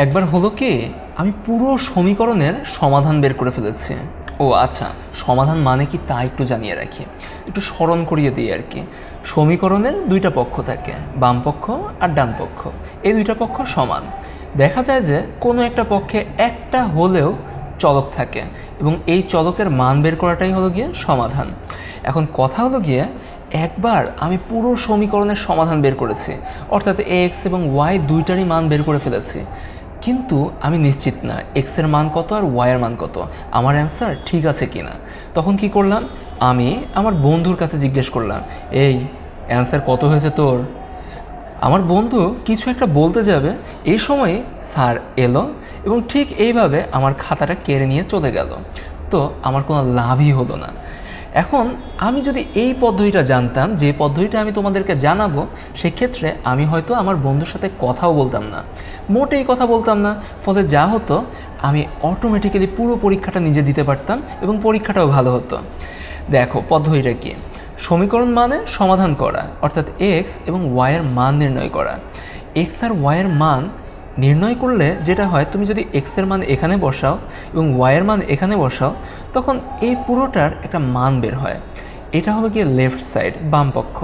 একবার হলো কি, আমি পুরো সমীকরণের সমাধান বের করে ফেলেছি। ও আচ্ছা, সমাধান মানে কি তা একটু জানিয়ে রাখি, একটু স্মরণ করিয়ে দিই আর কি। সমীকরণের দুইটা পক্ষ থাকে, বাম পক্ষ আর ডান পক্ষ। এই দুইটা পক্ষ সমান। দেখা যায় যে কোনো একটা পক্ষে একটা হলেও চলক থাকে এবং এই চলকের মান বের করাটাই হলো গিয়ে সমাধান। এখন কথা হলো গিয়ে, একবার আমি পুরো সমীকরণের সমাধান বের করেছি, অর্থাৎ এক্স এবং ওয়াই দুইটারই মান বের করে ফেলেছি, কিন্তু আমি নিশ্চিত না এক্সের মান কত আর ওয়াইয়ের মান কত, আমার অ্যান্সার ঠিক আছে কি না। তখন কি করলাম, আমি আমার বন্ধুর কাছে জিজ্ঞেস করলাম, এই অ্যান্সার কত হয়েছে তোর। আমার বন্ধু কিছু একটা বলতে যাবে, এই সময়ে স্যার এলো এবং ঠিক এইভাবে আমার খাতাটা কেড়ে নিয়ে চলে গেল। তো আমার কোনো লাভই হলো না। এখন আমি যদি এই পদ্ধতিটা জানতাম, যে পদ্ধতিটা আমি তোমাদেরকে জানাবো, সেক্ষেত্রে আমি হয়তো আমার বন্ধুর সাথে কথাও বলতাম না, মোটেই কথা বলতাম না। ফলে যা হতো, আমি অটোমেটিক্যালি পুরো পরীক্ষাটা নিজে দিতে পারতাম এবং পরীক্ষাটাও ভালো হতো। দেখো পদ্ধতিটা কি, সমীকরণ মানে সমাধান করা, অর্থাৎ এক্স এবং ওয়াইয়ের মান নির্ণয় করা। এক্স আর ওয়াইয়ের মান নির্ণয় করলে যেটা হয়, তুমি যদি এক্সের মান এখানে বসাও এবং ওয়াইয়ের মান এখানে বসাও, তখন এই পুরোটার একটা মান বের হয়। এটা হলো গিয়ে লেফট সাইড, বাম পক্ষ।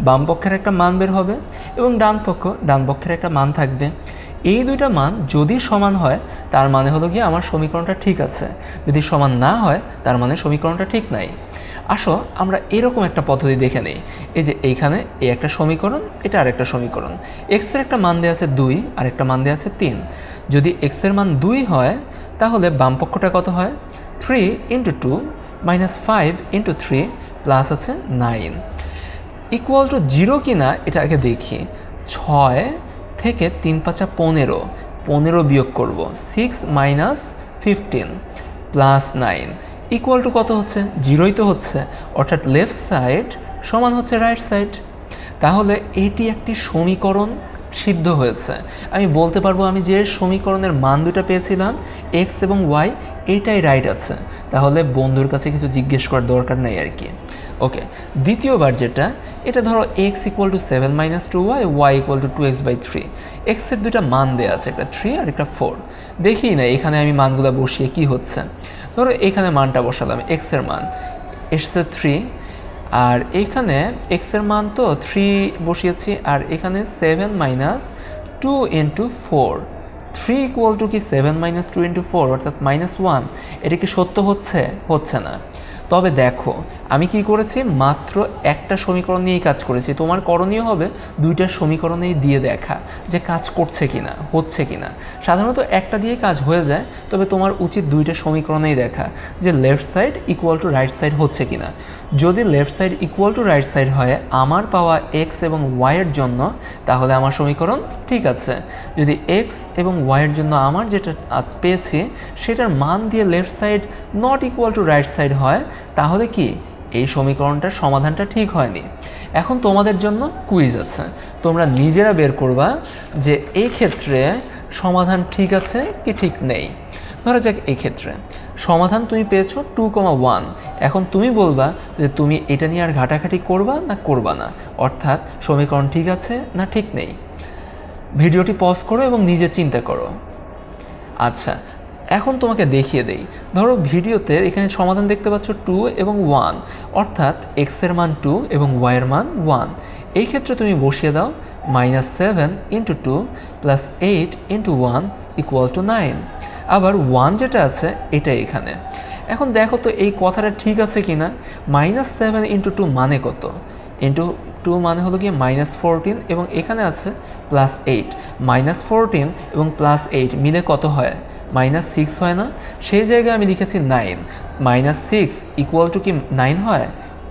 বাম পক্ষের একটা মান বের হবে এবং ডান পক্ষের একটা মান থাকবে। এই দুইটা মান যদি সমান হয়, তার মানে হলো গিয়ে আমার সমীকরণটা ঠিক আছে। যদি সমান না হয়, তার মানে সমীকরণটা ঠিক নাই। আসো আমরা এরকম একটা পদ্ধতি দেখে নেই। এই যে এইখানে এই একটা সমীকরণ, এটা আরেকটা সমীকরণ। এক্সের একটা মান দেওয়া আছে 2 আর একটা মান দেওয়া আছে 3। যদি এক্সের মান 2 হয়, তাহলে বাম পক্ষটা কত হয়, 3 × 2 - 5 × 3 প্লাস আছে 9 ইকুয়াল টু 0 কি না এটা আগে দেখি। 6 থেকে 3 × 5 = 15, 15 বিয়োগ করব, 6 - 15 প্লাস 9 ইকুয়াল টু কত হচ্ছে, 0ই তো হচ্ছে, অর্থাৎ লেফট সাইড সমান হচ্ছে রাইট সাইড। তাহলে এটি একটি সমীকরণ সিদ্ধ হয়েছে। আমি বলতে পারবো, আমি যে সমীকরণের মান দুটো পেয়েছিলাম এক্স এবং ওয়াই, এইটাই রাইট আছে। তাহলে বন্ধুর কাছে কিছু জিজ্ঞেস করার দরকার নেই আর কি। ওকে, দ্বিতীয়বার যেটা, এটা ধরো x = 7 - 2y, y = 2x/3। এক্সের দুইটা মান দেওয়া আছে, একটা 3 আর একটা 4। দেখি না এখানে আমি মানগুলো বসিয়ে কি হচ্ছে। ধরো এখানে মানটা বসালাম, এক্সের মান এসেছে 3, আর এখানে এক্সের মান তো 3 বসিয়েছি, আর এখানে 7 - 2 × 4, 3 ইকুয়াল টু কি 7 - 2 × 4 অর্থাৎ -1। এটা কি সত্য হচ্ছে? হচ্ছে না। তবে দেখো আমি কি করেছি, মাত্র একটা সমীকরণ নিয়েই কাজ করেছি। তোমার করণীয় হবে দুইটা সমীকরণেই দিয়ে দেখা যে কাজ করছে কিনা, হচ্ছে কিনা। সাধারণত একটা দিয়ে কাজ হয়ে যায়, তবে তোমার উচিত দুইটা সমীকরণেই দেখা যে left side equal to right side হচ্ছে কিনা। যদি left side equal to right side হয় আমার পাওয়া এক্স এবং ওয়াইয়ের জন্য, তাহলে আমার সমীকরণ ঠিক আছে। যদি এক্স এবং ওয়াইয়ের জন্য আমার যেটা আজ পেয়েছি সেটার মান দিয়ে left side not equal to right side হয়, তাহলে কি এই সমীকরণটার সমাধানটা ঠিক হয়নি। এখন তোমাদের জন্য কুইজ আছে, তোমরা নিজেরা বের করবা যে এই ক্ষেত্রে সমাধান ঠিক আছে কি ঠিক নেই। ধরা যাক এই ক্ষেত্রে সমাধান তুমি পেয়েছো 2,1। এখন তুমি বলবা যে তুমি এটা নিয়ে আর ঘাটাঘাটি করবা না করবা না, অর্থাৎ সমীকরণ ঠিক আছে না ঠিক নেই। ভিডিওটি পজ করো এবং নিজে চিন্তা করো। আচ্ছা, এখন তোমাকে দেখিয়ে দেই। ধরো ভিডিওতে এখানে সমাধান দেখতে পাচ্ছ 2 এবং 1, অর্থাৎ এক্সের মান 2 এবং ওয়াইয়ের মান 1। এই ক্ষেত্রে তুমি বসিয়ে দাও -7 × 2 + 8 × 1 = 9। আবার 1 যেটা আছে এটা এখানে। এখন দেখো তো এই কথাটা ঠিক আছে কি না। -7 × 2 মানে কত, × 2 মানে হলো গিয়ে -14, এবং এখানে আছে +8। -14 এবং +8 মিলে কত হয়, -6 হয় না। সেই জায়গায় আমি লিখেছি 9। -6 ইকুয়াল টু কি 9 হয়?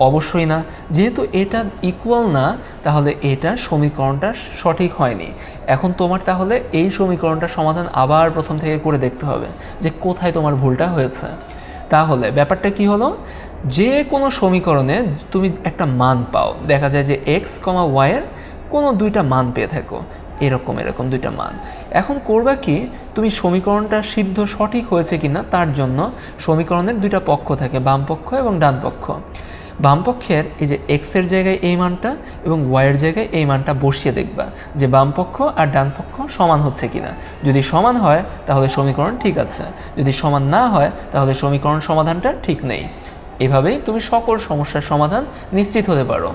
অবশ্যই না। যেহেতু এটা ইকুয়াল না, তাহলে এটা সমীকরণটা সঠিক হয়নি। এখন তোমার তাহলে এই সমীকরণটার সমাধান আবার প্রথম থেকে করে দেখতে হবে যে কোথায় তোমার ভুলটা হয়েছে। তাহলে ব্যাপারটা কি হলো, যে কোনো সমীকরণে তুমি একটা মান পাও, দেখা যায় যে এক্স, ওয়াইয়ের কোনো দুইটা মান পেয়ে থাকো, এরকম দুইটা মান। এখন করবা কি, তুমি সমীকরণটা সিদ্ধ সঠিক হয়েছে কিনা তার জন্য সমীকরণের দুইটা পক্ষ থাকে, বাম পক্ষ এবং ডান পক্ষ। বামপক্ষের এই যে এক্সের জায়গায় এই মানটা এবং ওয়াইয়ের জায়গায় এই মানটা বসিয়ে দেখবা যে বামপক্ষ আর ডানপক্ষ সমান হচ্ছে কিনা। যদি সমান হয় তাহলে সমীকরণ ঠিক আছে, যদি সমান না হয় তাহলে সমীকরণ সমাধানটা ঠিক নেই। এভাবেই তুমি সকল সমস্যার সমাধান নিশ্চিত হতে পারো।